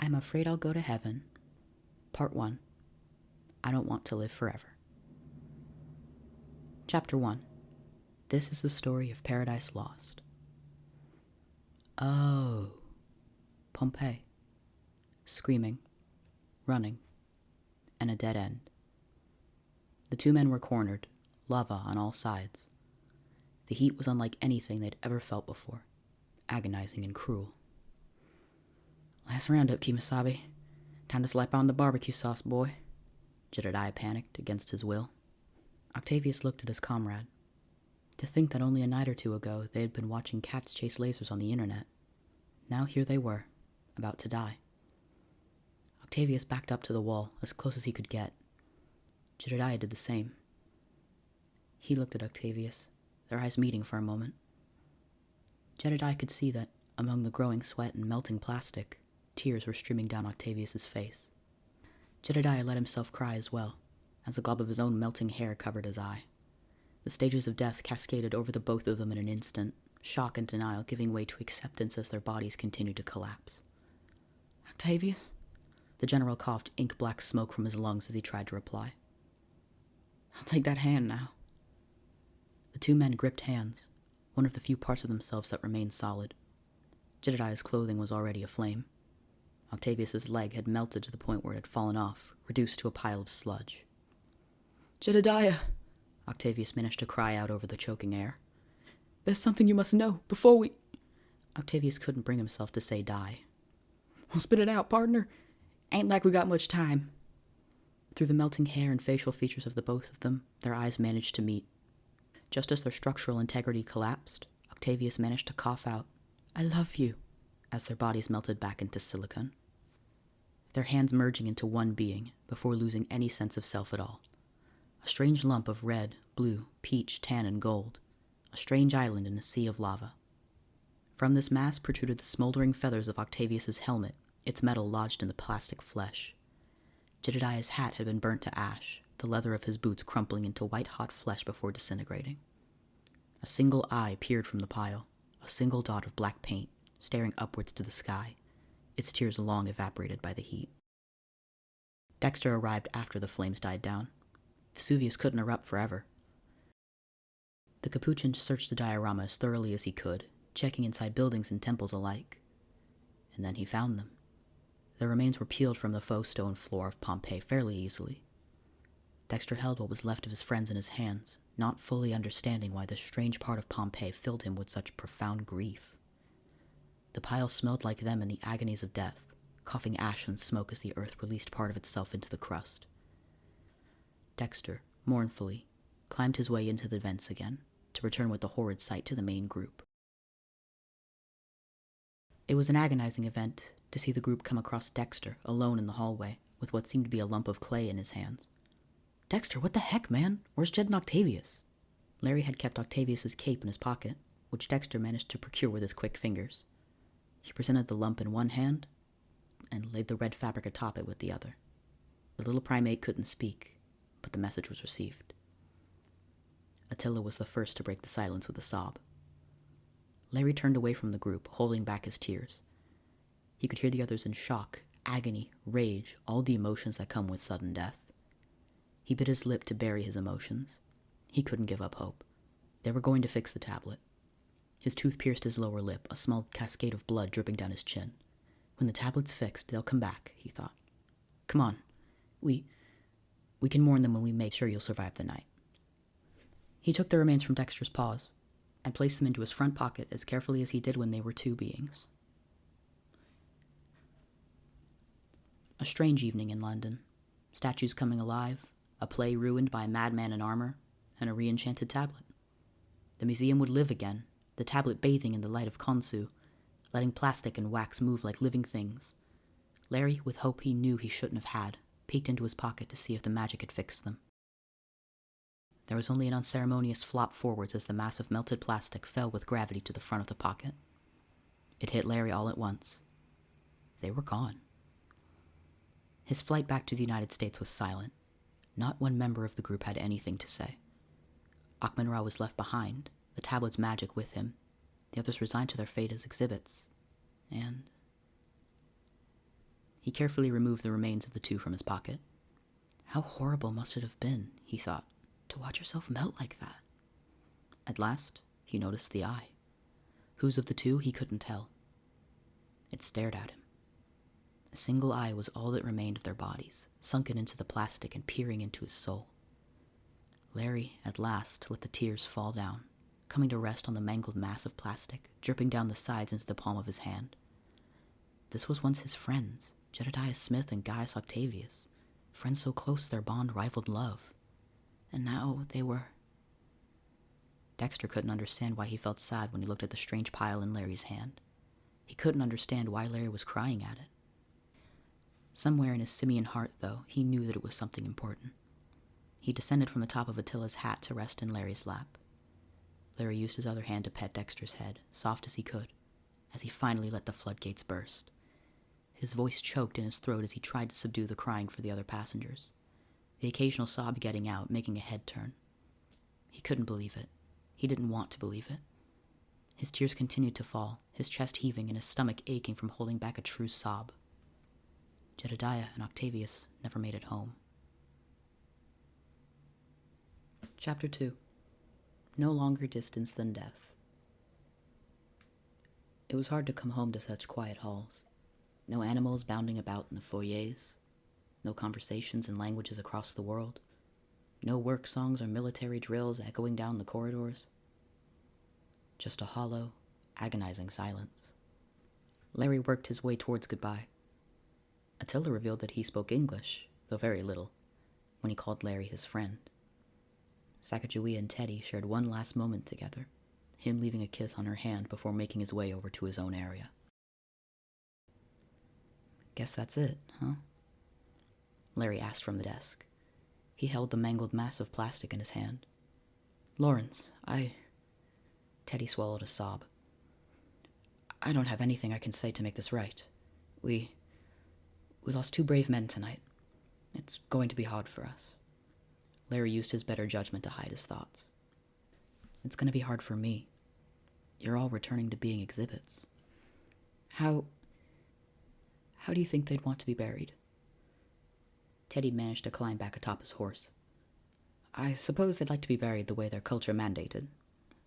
I'm afraid I'll go to heaven. Part 1. I don't want to live forever. Chapter 1. This is the story of Paradise Lost. Oh. Pompeii. Screaming, running, and a dead end. The two men were cornered, lava on all sides. The heat was unlike anything they'd ever felt before, agonizing and cruel. Last roundup, Kimasabi. Time to slap on the barbecue sauce, boy. Jedediah panicked against his will. Octavius looked at his comrade. To think that only a night or two ago they had been watching cats chase lasers on the internet. Now here they were, about to die. Octavius backed up to the wall, as close as he could get. Jedediah did the same. He looked at Octavius, their eyes meeting for a moment. Jedediah could see that, among the growing sweat and melting plastic, tears were streaming down Octavius's face. Jedediah let himself cry as well, as a glob of his own melting hair covered his eye. The stages of death cascaded over the both of them in an instant, shock and denial giving way to acceptance as their bodies continued to collapse. Octavius? The general coughed ink-black smoke from his lungs as he tried to reply. I'll take that hand now. The two men gripped hands, one of the few parts of themselves that remained solid. Jedediah's clothing was already aflame. Octavius's leg had melted to the point where it had fallen off, reduced to a pile of sludge. Jedediah! Octavius managed to cry out over the choking air. There's something you must know, before we... Octavius couldn't bring himself to say die. Well, spit it out, partner. Ain't like we got much time. Through the melting hair and facial features of the both of them, their eyes managed to meet. Just as their structural integrity collapsed, Octavius managed to cough out, I love you, as their bodies melted back into silicon. Their hands merging into one being, before losing any sense of self at all. A strange lump of red, blue, peach, tan, and gold. A strange island in a sea of lava. From this mass protruded the smoldering feathers of Octavius's helmet, its metal lodged in the plastic flesh. Jedediah's hat had been burnt to ash, the leather of his boots crumpling into white-hot flesh before disintegrating. A single eye peered from the pile, a single dot of black paint, staring upwards to the sky, its tears long evaporated by the heat. Dexter arrived after the flames died down. Vesuvius couldn't erupt forever. The Capuchin searched the diorama as thoroughly as he could, checking inside buildings and temples alike. And then he found them. Their remains were peeled from the faux stone floor of Pompeii fairly easily. Dexter held what was left of his friends in his hands, not fully understanding why this strange part of Pompeii filled him with such profound grief. The pile smelled like them in the agonies of death, coughing ash and smoke as the earth released part of itself into the crust. Dexter, mournfully, climbed his way into the vents again, to return with the horrid sight to the main group. It was an agonizing event to see the group come across Dexter, alone in the hallway, with what seemed to be a lump of clay in his hands. Dexter, what the heck, man? Where's Jed and Octavius? Larry had kept Octavius's cape in his pocket, which Dexter managed to procure with his quick fingers. He presented the lump in one hand, and laid the red fabric atop it with the other. The little primate couldn't speak, but the message was received. Attila was the first to break the silence with a sob. Larry turned away from the group, holding back his tears. He could hear the others in shock, agony, rage, all the emotions that come with sudden death. He bit his lip to bury his emotions. He couldn't give up hope. They were going to fix the tablet. His tooth pierced his lower lip, a small cascade of blood dripping down his chin. When the tablet's fixed, they'll come back, he thought. Come on. We can mourn them when we make sure you'll survive the night. He took the remains from Dexter's paws and placed them into his front pocket as carefully as he did when they were two beings. A strange evening in London. Statues coming alive, a play ruined by a madman in armor, and a re-enchanted tablet. The museum would live again, the tablet bathing in the light of Khonsu, letting plastic and wax move like living things. Larry, with hope he knew he shouldn't have had, peeked into his pocket to see if the magic had fixed them. There was only an unceremonious flop forwards as the mass of melted plastic fell with gravity to the front of the pocket. It hit Larry all at once. They were gone. His flight back to the United States was silent. Not one member of the group had anything to say. Akhmenrah was left behind, the tablet's magic with him, the others resigned to their fate as exhibits, and... He carefully removed the remains of the two from his pocket. How horrible must it have been, he thought, to watch herself melt like that. At last, he noticed the eye. Whose of the two, he couldn't tell. It stared at him. A single eye was all that remained of their bodies, sunken into the plastic and peering into his soul. Larry, at last, let the tears fall down, coming to rest on the mangled mass of plastic, dripping down the sides into the palm of his hand. This was once his friends, Jedediah Smith and Gaius Octavius, friends so close their bond rivaled love. And now they were... Dexter couldn't understand why he felt sad when he looked at the strange pile in Larry's hand. He couldn't understand why Larry was crying at it. Somewhere in his simian heart, though, he knew that it was something important. He descended from the top of Attila's hat to rest in Larry's lap. Larry used his other hand to pet Dexter's head, soft as he could, as he finally let the floodgates burst. His voice choked in his throat as he tried to subdue the crying for the other passengers, the occasional sob getting out, making a head turn. He couldn't believe it. He didn't want to believe it. His tears continued to fall, his chest heaving and his stomach aching from holding back a true sob. Jedediah and Octavius never made it home. Chapter 2. No longer distance than death. It was hard to come home to such quiet halls. No animals bounding about in the foyers. No conversations in languages across the world. No work songs or military drills echoing down the corridors. Just a hollow, agonizing silence. Larry worked his way towards goodbye. Attila revealed that he spoke English, though very little, when he called Larry his friend. Sacagawea and Teddy shared one last moment together, him leaving a kiss on her hand before making his way over to his own area. Guess that's it, huh? Larry asked from the desk. He held the mangled mass of plastic in his hand. Lawrence, Teddy swallowed a sob. I don't have anything I can say to make this right. We lost 2 brave men tonight. It's going to be hard for us. Larry used his better judgment to hide his thoughts. It's going to be hard for me. You're all returning to being exhibits. How do you think they'd want to be buried? Teddy managed to climb back atop his horse. I suppose they'd like to be buried the way their culture mandated.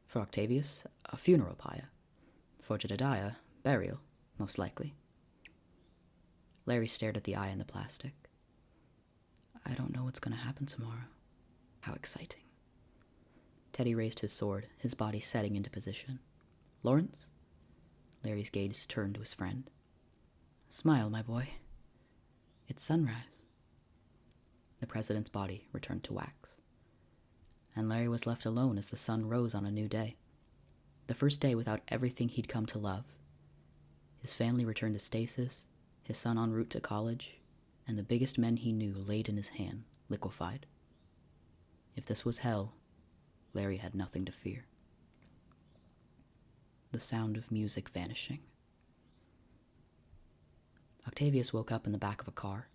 For Octavius, a funeral pyre. For Jedediah, burial, most likely. Larry stared at the eye in the plastic. I don't know what's going to happen tomorrow. How exciting. Teddy raised his sword, his body setting into position. Lawrence? Larry's gaze turned to his friend. Smile, my boy. It's sunrise. The president's body returned to wax. And Larry was left alone as the sun rose on a new day. The first day without everything he'd come to love. His family returned to stasis, his son en route to college, and the biggest men he knew laid in his hand, liquefied. If this was hell, Larry had nothing to fear. The sound of music vanishing. Octavius woke up in the back of a car.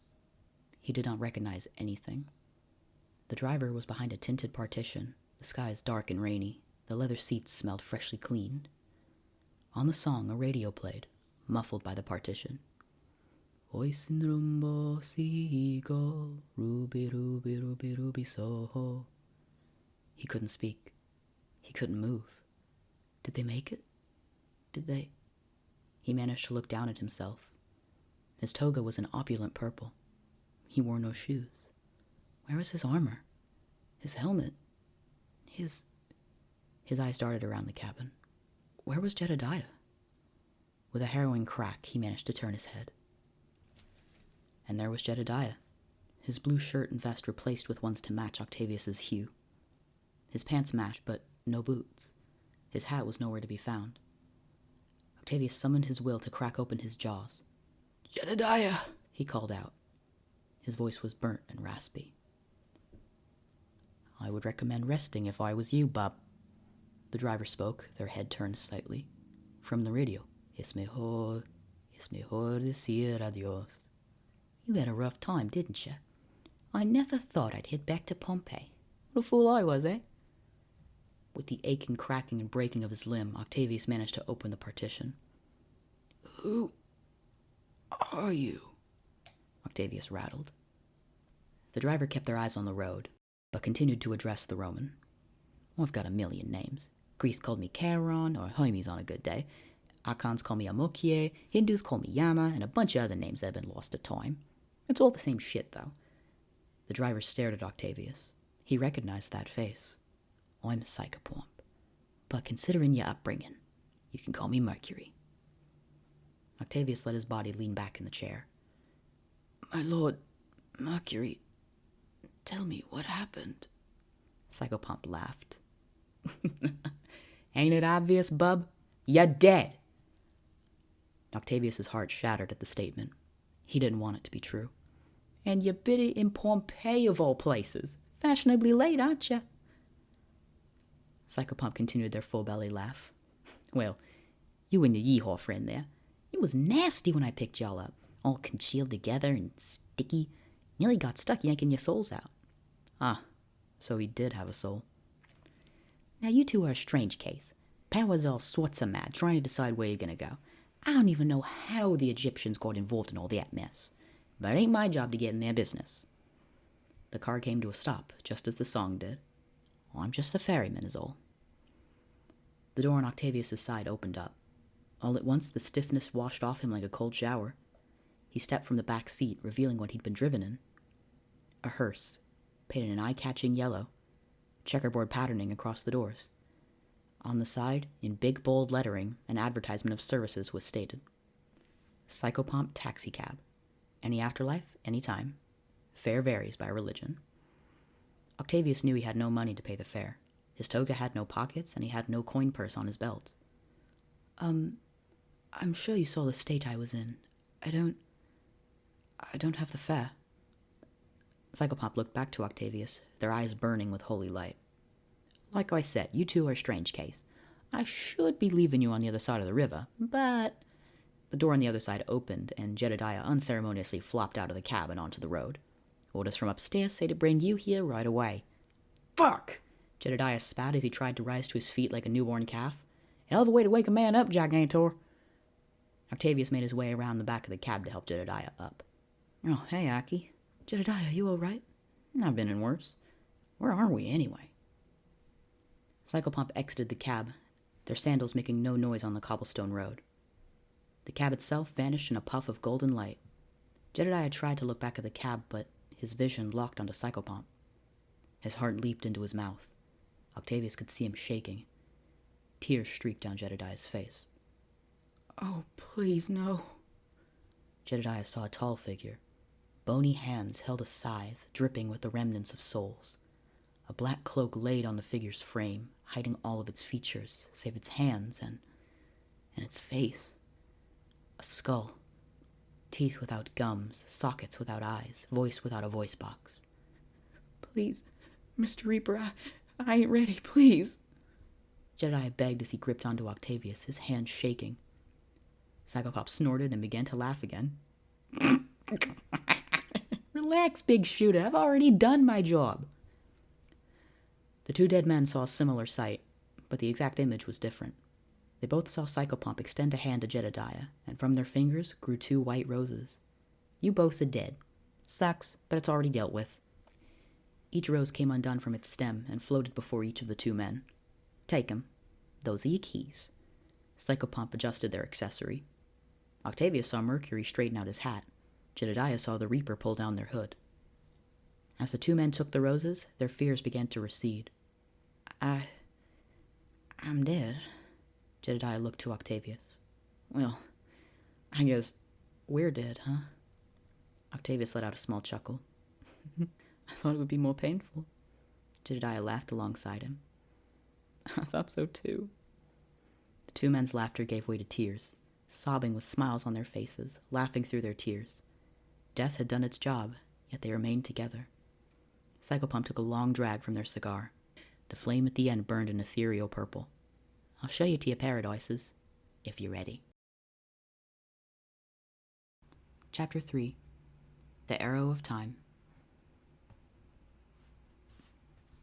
He did not recognize anything. The driver was behind a tinted partition, the skies dark and rainy, the leather seats smelled freshly cleaned. On the song, a radio played, muffled by the partition. Oisin rumbo seagull, ruby, ruby, ruby, ruby, soho. He couldn't speak. He couldn't move. Did they make it? Did they? He managed to look down at himself. His toga was an opulent purple. He wore no shoes. Where was his armor? His helmet? His eyes darted around the cabin. Where was Jedediah? With a harrowing crack, he managed to turn his head. And there was Jedediah, his blue shirt and vest replaced with ones to match Octavius's hue. His pants matched, but no boots. His hat was nowhere to be found. Octavius summoned his will to crack open his jaws. Jedediah, he called out. His voice was burnt and raspy. I would recommend resting if I was you, bub. The driver spoke, their head turned slightly. From the radio, es mejor decir adios. You had a rough time, didn't you? I never thought I'd head back to Pompeii. What a fool I was, eh? With the aching, cracking, and breaking of his limb, Octavius managed to open the partition. Who are you? Octavius rattled. The driver kept their eyes on the road, but continued to address the Roman. I've got a million names. Greece called me Charon, or Hermes on a good day. Archons call me Amokie, Hindus call me Yama, and a bunch of other names that have been lost to time. It's all the same shit, though. The driver stared at Octavius. He recognized that face. I'm Psychopomp, but considering your upbringing, you can call me Mercury. Octavius let his body lean back in the chair. My lord, Mercury, tell me what happened. Psychopomp laughed. Ain't it obvious, bub? You're dead. Octavius's heart shattered at the statement. He didn't want it to be true. And you bid it in Pompeii of all places. Fashionably late, aren't you? Psychopomp continued their full-belly laugh. Well, you and your yeehaw friend there. It was nasty when I picked y'all up. All congealed together and sticky. Nearly got stuck yanking your souls out. Ah, so he did have a soul. Now you two are a strange case. Powers all sorts of mad, trying to decide where you're gonna go. I don't even know how the Egyptians got involved in all that mess. But it ain't my job to get in their business. The car came to a stop, just as the song did. I'm just the ferryman is all. The door on Octavius's side opened up. All at once, the stiffness washed off him like a cold shower. He stepped from the back seat, revealing what he'd been driven in. A hearse, painted an eye-catching yellow, checkerboard patterning across the doors. On the side, in big bold lettering, an advertisement of services was stated. Psychopomp Taxi Cab. Any afterlife, any time. Fare varies by religion. Octavius knew he had no money to pay the fare. His toga had no pockets, and he had no coin purse on his belt. I'm sure you saw the state I was in. I don't have the fare. Psychopomp looked back to Octavius, their eyes burning with holy light. Like I said, you two are a strange case. I should be leaving you on the other side of the river, but... The door on the other side opened, and Jedediah unceremoniously flopped out of the cab and onto the road. Orders from upstairs say to bring you here right away. Fuck! Jedediah spat as he tried to rise to his feet like a newborn calf. Hell of a way to wake a man up, Gigantor. Octavius made his way around the back of the cab to help Jedediah up. Oh, hey, Aki. Jedediah, you all right? I've been in worse. Where are we, anyway? Psychopomp exited the cab, their sandals making no noise on the cobblestone road. The cab itself vanished in a puff of golden light. Jedediah tried to look back at the cab, but his vision locked onto Psychopomp. His heart leaped into his mouth. Octavius could see him shaking. Tears streaked down Jedediah's face. Oh, please, no. Jedediah saw a tall figure. Bony hands held a scythe, dripping with the remnants of souls. A black cloak laid on the figure's frame, hiding all of its features, save its hands and its face. A skull. Teeth without gums, sockets without eyes, voice without a voice box. Please, Mr. Reaper, I ain't ready, please. Jedediah begged as he gripped onto Octavius, his hands shaking. Psychopomp snorted and began to laugh again. Relax, big shooter. I've already done my job. The two dead men saw a similar sight, but the exact image was different. They both saw Psychopomp extend a hand to Jedediah, and from their fingers grew 2 white roses. You both are dead. Sucks, but it's already dealt with. Each rose came undone from its stem and floated before each of the 2 men. Take 'em. Those are your keys. Psychopomp adjusted their accessory. Octavius saw Mercury straighten out his hat. Jedediah saw the Reaper pull down their hood. As the 2 men took the roses, their fears began to recede. I'm dead. Jedediah looked to Octavius. Well, I guess we're dead, huh? Octavius let out a small chuckle. I thought it would be more painful. Jedediah laughed alongside him. I thought so too. The 2 men's laughter gave way to tears, sobbing with smiles on their faces, laughing through their tears. Death had done its job, yet they remained together. Psychopomp took a long drag from their cigar. The flame at the end burned an ethereal purple. I'll show you to your paradises, if you're ready. Chapter 3. The Arrow of Time.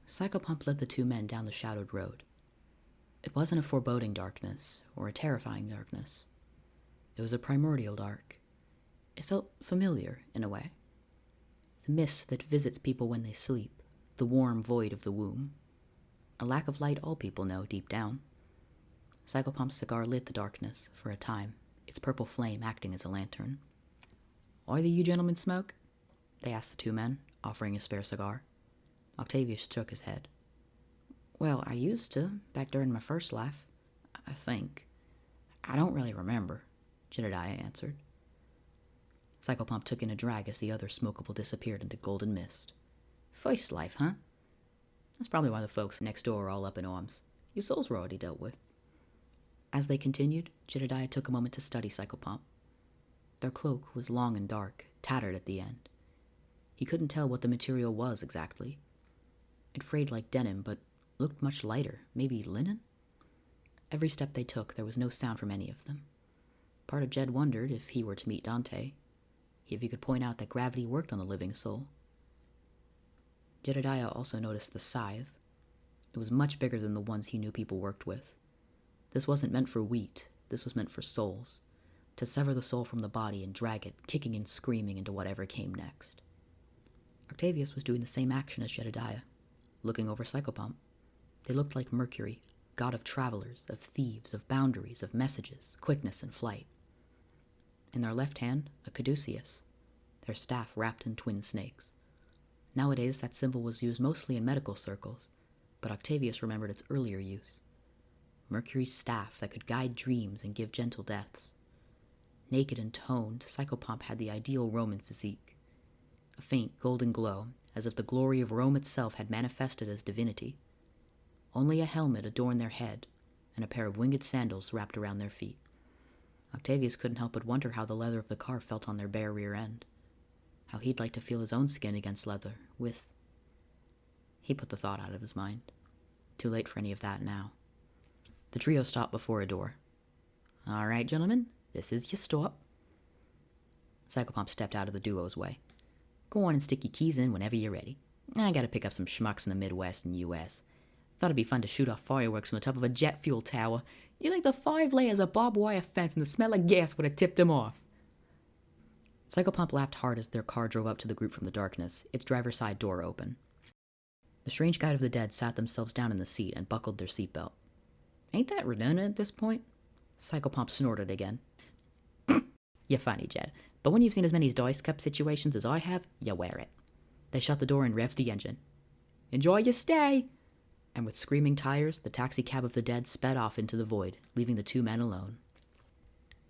Psychopomp led the 2 men down the shadowed road. It wasn't a foreboding darkness, or a terrifying darkness. It was a primordial dark. It felt familiar, in a way, The mist that visits people when they sleep, the warm void of the womb. A lack of light all people know deep down. Psychopump's cigar lit the darkness for a time, its purple flame acting as a lantern. "Either you gentlemen smoke?" they asked the two men, offering a spare cigar. Octavius shook his head. "Well, I used to, back during my first life, I think. I don't really remember," Jedediah answered. Psychopomp took in a drag as the other smokable disappeared into golden mist. "First life, huh? That's probably why the folks next door are all up in arms. Your souls were already dealt with." As they continued, Jedediah took a moment to study Psychopomp. Their cloak was long and dark, tattered at the end. He couldn't tell what the material was exactly. It frayed like denim, but looked much lighter, maybe linen? Every step they took, there was no sound from any of them. Part of Jed wondered if he were to meet Dante, if he could point out that gravity worked on the living soul. Jedediah also noticed the scythe. It was much bigger than the ones he knew people worked with. This wasn't meant for wheat, this was meant for souls, to sever the soul from the body and drag it, kicking and screaming into whatever came next. Octavius was doing the same action as Jedediah, looking over Psychopomp. They looked like Mercury, god of travelers, of thieves, of boundaries, of messages, quickness, and flight. In their left hand, a caduceus, their staff wrapped in twin snakes. Nowadays, that symbol was used mostly in medical circles, but Octavius remembered its earlier use. Mercury's staff that could guide dreams and give gentle deaths. Naked and toned, Psychopomp had the ideal Roman physique. A faint golden glow, as if the glory of Rome itself had manifested as divinity. Only a helmet adorned their head, and a pair of winged sandals wrapped around their feet. Octavius couldn't help but wonder how the leather of the car felt on their bare rear end. How he'd like to feel his own skin against leather, with... He put the thought out of his mind. Too late for any of that now. The trio stopped before a door. "All right, gentlemen, this is your stop." Psychopomp stepped out of the duo's way. "Go on and stick your keys in whenever you're ready. I gotta pick up some schmucks in the Midwest and U.S. Thought it'd be fun to shoot off fireworks from the top of a jet fuel tower. You think the 5 layers of barbed wire fence and the smell of gas would have tipped him off?" Psychopomp laughed hard as their car drove up to the group from the darkness, its driver's side door open. The strange guide of the dead sat themselves down in the seat and buckled their seatbelt. "Ain't that redundant at this point?" Psychopomp snorted again. "You're funny, Jed, but when you've seen as many dice cup situations as I have, you wear it." They shut the door and revved the engine. "Enjoy your stay!" And with screaming tires, the taxi cab of the dead sped off into the void, leaving the two men alone.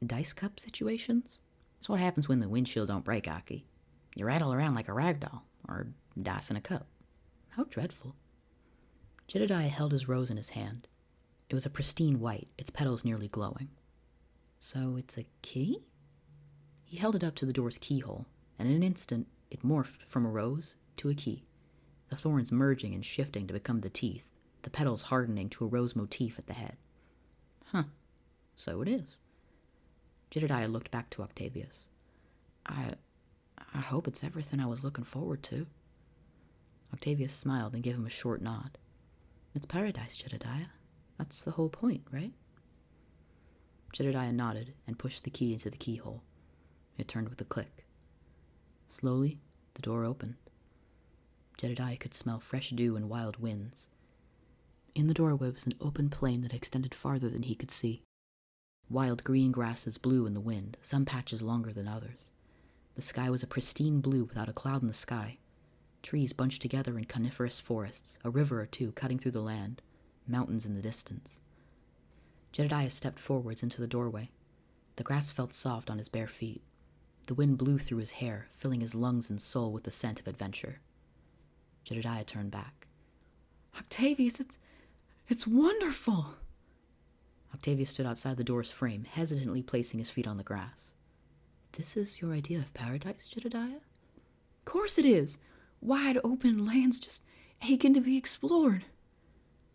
Dice cup situations? That's what happens when the windshield don't break, Aki. You rattle around like a rag doll, or dice in a cup. How dreadful. Jedediah held his rose in his hand. It was a pristine white, its petals nearly glowing. "So it's a key?" He held it up to the door's keyhole, and in an instant it morphed from a rose to a key, the thorns merging and shifting to become the teeth, the petals hardening to a rose motif at the head. "Huh, so it is." Jedediah looked back to Octavius. I hope it's everything I was looking forward to." Octavius smiled and gave him a short nod. "It's paradise, Jedediah. That's the whole point, right?" Jedediah nodded and pushed the key into the keyhole. It turned with a click. Slowly, the door opened. Jedediah could smell fresh dew and wild winds. In the doorway was an open plain that extended farther than he could see. Wild green grasses blew in the wind, some patches longer than others. The sky was a pristine blue without a cloud in the sky. Trees bunched together in coniferous forests, a river or two cutting through the land, mountains in the distance. Jedediah stepped forwards into the doorway. The grass felt soft on his bare feet. The wind blew through his hair, filling his lungs and soul with the scent of adventure. Jedediah turned back. "Octavius, it's wonderful!" Octavius stood outside the door's frame, hesitantly placing his feet on the grass. "This is your idea of paradise, Jedediah?" "Course it is! Wide open lands just aching to be explored."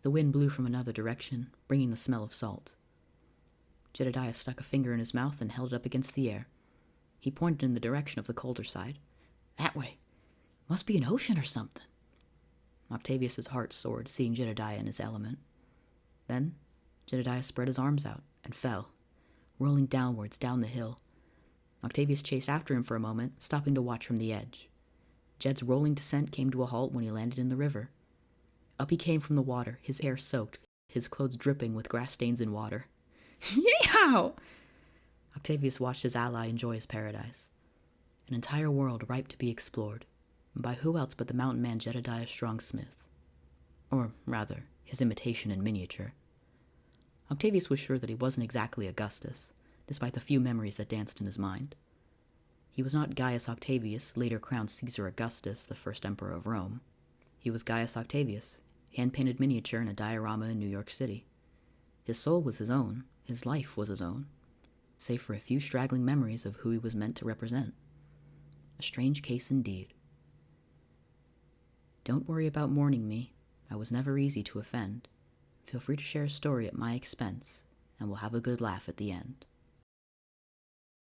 The wind blew from another direction, bringing the smell of salt. Jedediah stuck a finger in his mouth and held it up against the air. He pointed in the direction of the colder side. "That way. Must be an ocean or something." Octavius's heart soared, seeing Jedediah in his element. Then Jedediah spread his arms out and fell, rolling downwards down the hill. Octavius chased after him for a moment, stopping to watch from the edge. Jed's rolling descent came to a halt when he landed in the river. Up he came from the water, his hair soaked, his clothes dripping with grass stains and water. Yeehaw! Octavius watched his ally enjoy his paradise. An entire world ripe to be explored, and by who else but the mountain man Jedediah Strong Smith? Or, rather, his imitation in miniature. Octavius was sure that he wasn't exactly Augustus, despite the few memories that danced in his mind. He was not Gaius Octavius, later crowned Caesar Augustus, the first emperor of Rome. He was Gaius Octavius, hand-painted miniature in a diorama in New York City. His soul was his own, his life was his own, save for a few straggling memories of who he was meant to represent. A strange case indeed. Don't worry about mourning me. I was never easy to offend. Feel free to share a story at my expense, and we'll have a good laugh at the end.